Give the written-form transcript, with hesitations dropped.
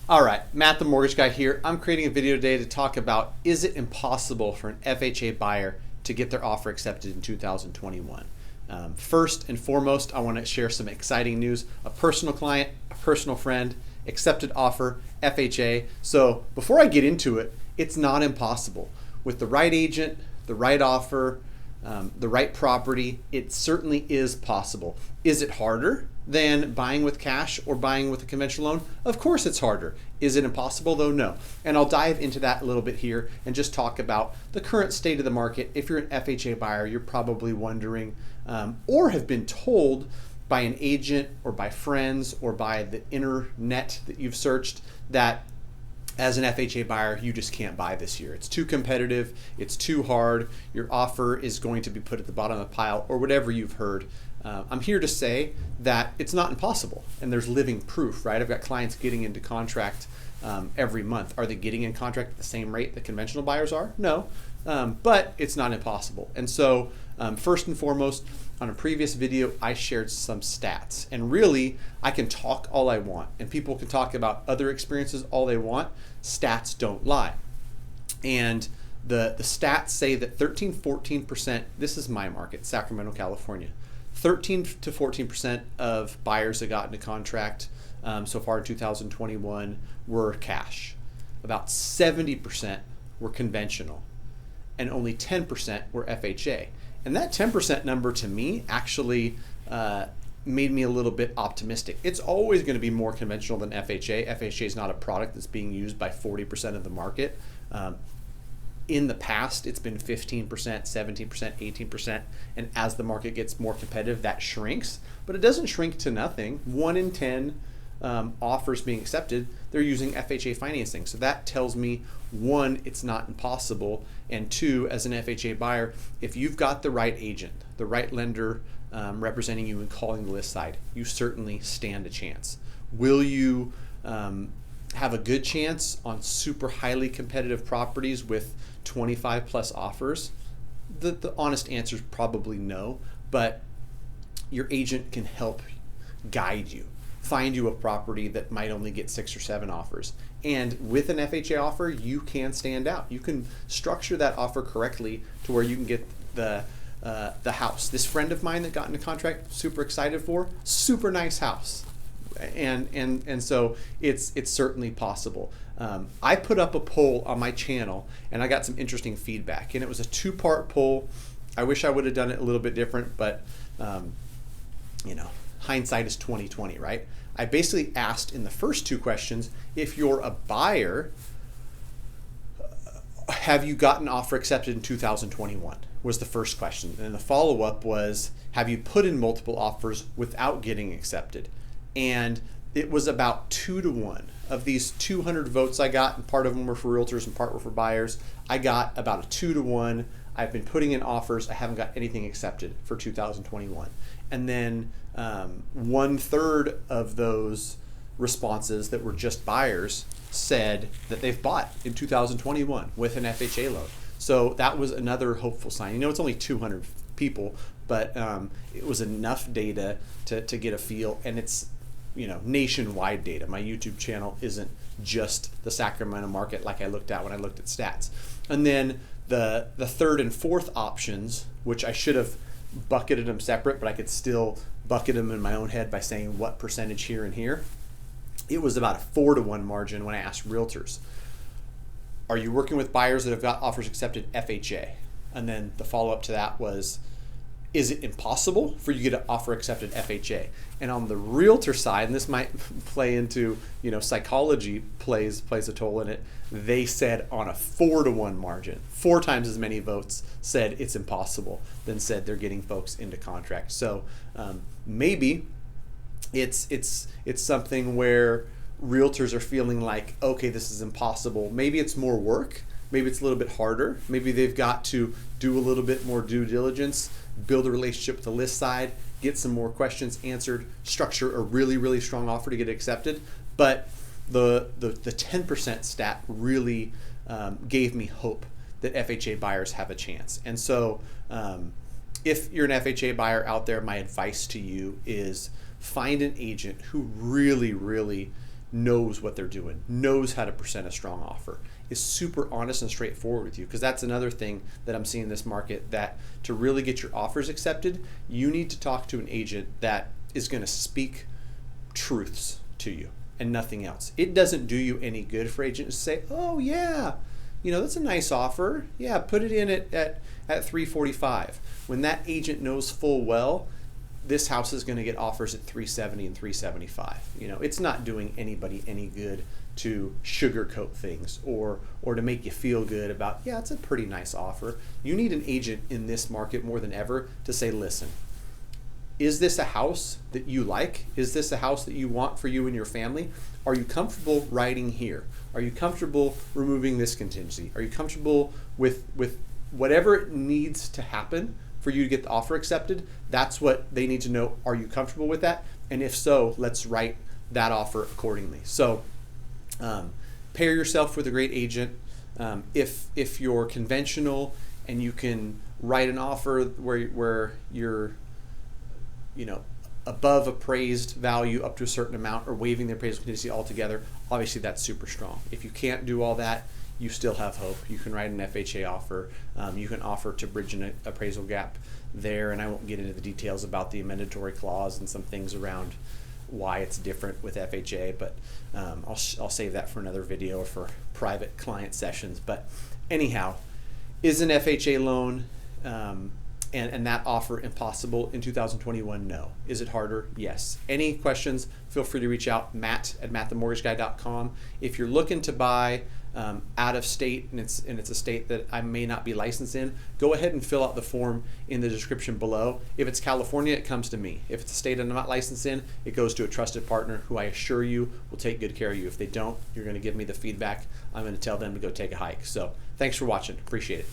All right, Matt the Mortgage Guy here. I'm creating a video today to talk about, is it impossible for an FHA buyer to get their offer accepted in 2021? First and foremost, I want to share some exciting news. A personal client, a personal friend, accepted offer, FHA. So before I get into it, it's not impossible. With the right agent, the right offer, the right property, it certainly is possible. Is it harder than buying with cash or buying with a conventional loan? Of course it's harder. Is it impossible though? No. And I'll dive into that a little bit here and just talk about the current state of the market. If you're an FHA buyer, you're probably wondering or have been told by an agent or by friends or by the internet that you've searched that as an FHA buyer, you just can't buy this year. It's too competitive, it's too hard, your offer is going to be put at the bottom of the pile, or whatever you've heard. I'm here to say that it's not impossible, and there's living proof, right? I've got clients getting into contract every month. Are they getting in contract at the same rate that conventional buyers are? No, but it's not impossible. And so first and foremost, on a previous video, I shared some stats, and really I can talk all I want and people can talk about other experiences all they want. Stats don't lie. And the stats say that 13-14%, this is my market, Sacramento, California, 13 to 14% of buyers that got into contract so far in 2021 were cash. About 70% were conventional, and only 10% were FHA. And that 10% number to me actually made me a little bit optimistic. It's always going to be more conventional than FHA. FHA is not a product that's being used by 40% of the market. In the past, it's been 15%, 17%, 18%, and as the market gets more competitive, that shrinks. But it doesn't shrink to nothing. 1 in 10 offers being accepted, they're using FHA financing. So that tells me, one, it's not impossible, and two, as an FHA buyer, if you've got the right agent, the right lender representing you and calling the list side, you certainly stand a chance. Will you have a good chance on super highly competitive properties with 25 plus offers? The honest answer is probably no, but your agent can help guide you, find you a property that might only get 6 or 7 offers. And with an FHA offer, you can stand out. You can structure that offer correctly to where you can get the house. This friend of mine that got into contract, super excited for, super nice house. And so it's certainly possible. I put up a poll on my channel and I got some interesting feedback, and it was a 2-part poll. I wish I would have done it a little bit different, but hindsight is 20/20, right? I basically asked in the first 2 questions, if you're a buyer, have you gotten an offer accepted in 2021 was the first question. And the follow-up was, have you put in multiple offers without getting accepted? And it was about 2 to 1. Of these 200 votes I got, and part of them were for realtors and part were for buyers, I got about a 2 to 1. I've been putting in offers. I haven't got anything accepted for 2021. And then 1/3 of those responses that were just buyers said that they've bought in 2021 with an FHA loan. So that was another hopeful sign. It's only 200 people, but it was enough data to get a feel, and it's nationwide data. My YouTube channel isn't just the Sacramento market like I looked at when I looked at stats. And then the third and fourth options, which I should have bucketed them separate, but I could still bucket them in my own head by saying what percentage here and here. It was about a 4 to 1 margin when I asked realtors, are you working with buyers that have got offers accepted FHA? And then the follow-up to that was, is it impossible for you to get an offer accepted FHA? And on the realtor side, and this might play into, psychology plays a toll in it, they said on a 4 to 1 margin, 4 times as many votes said it's impossible than said they're getting folks into contract. So maybe it's something where realtors are feeling like, okay, this is impossible. Maybe it's more work. Maybe it's a little bit harder. Maybe they've got to do a little bit more due diligence, build a relationship with the list side, get some more questions answered, structure a really, really strong offer to get accepted. But the 10% stat really gave me hope that FHA buyers have a chance. And so if you're an FHA buyer out there, my advice to you is find an agent who really, really knows what they're doing, knows how to present a strong offer, is super honest and straightforward with you. Because that's another thing that I'm seeing in this market, that to really get your offers accepted, you need to talk to an agent that is going to speak truths to you and nothing else. It doesn't do you any good for agents to say, oh yeah, that's a nice offer. Yeah, put it in at 345. When that agent knows full well this house is going to get offers at 370 and 375. It's not doing anybody any good to sugarcoat things or to make you feel good about, yeah, it's a pretty nice offer. You need an agent in this market more than ever to say, listen, is this a house that you like? Is this a house that you want for you and your family? Are you comfortable riding here? Are you comfortable removing this contingency? Are you comfortable with whatever needs to happen for you to get the offer accepted? That's what they need to know. Are you comfortable with that? And if so, let's write that offer accordingly. So pair yourself with a great agent. If you're conventional and you can write an offer where you're above appraised value up to a certain amount, or waiving the appraisal contingency altogether, obviously that's super strong. If you can't do all that, you still have hope. You can write an FHA offer. You can offer to bridge an appraisal gap there, and I won't get into the details about the amendatory clause and some things around why it's different with FHA, but I'll save that for another video or for private client sessions. But anyhow, is an FHA loan and that offer impossible in 2021? No. Is it harder? Yes. Any questions, feel free to reach out, matt@mattthemortgageguy.com. If you're looking to buy out of state and it's a state that I may not be licensed in, go ahead and fill out the form in the description below. If it's California, it comes to me. If it's a state I'm not licensed in, it goes to a trusted partner who I assure you will take good care of you. If they don't, you're going to give me the feedback. I'm going to tell them to go take a hike. So thanks for watching. Appreciate it.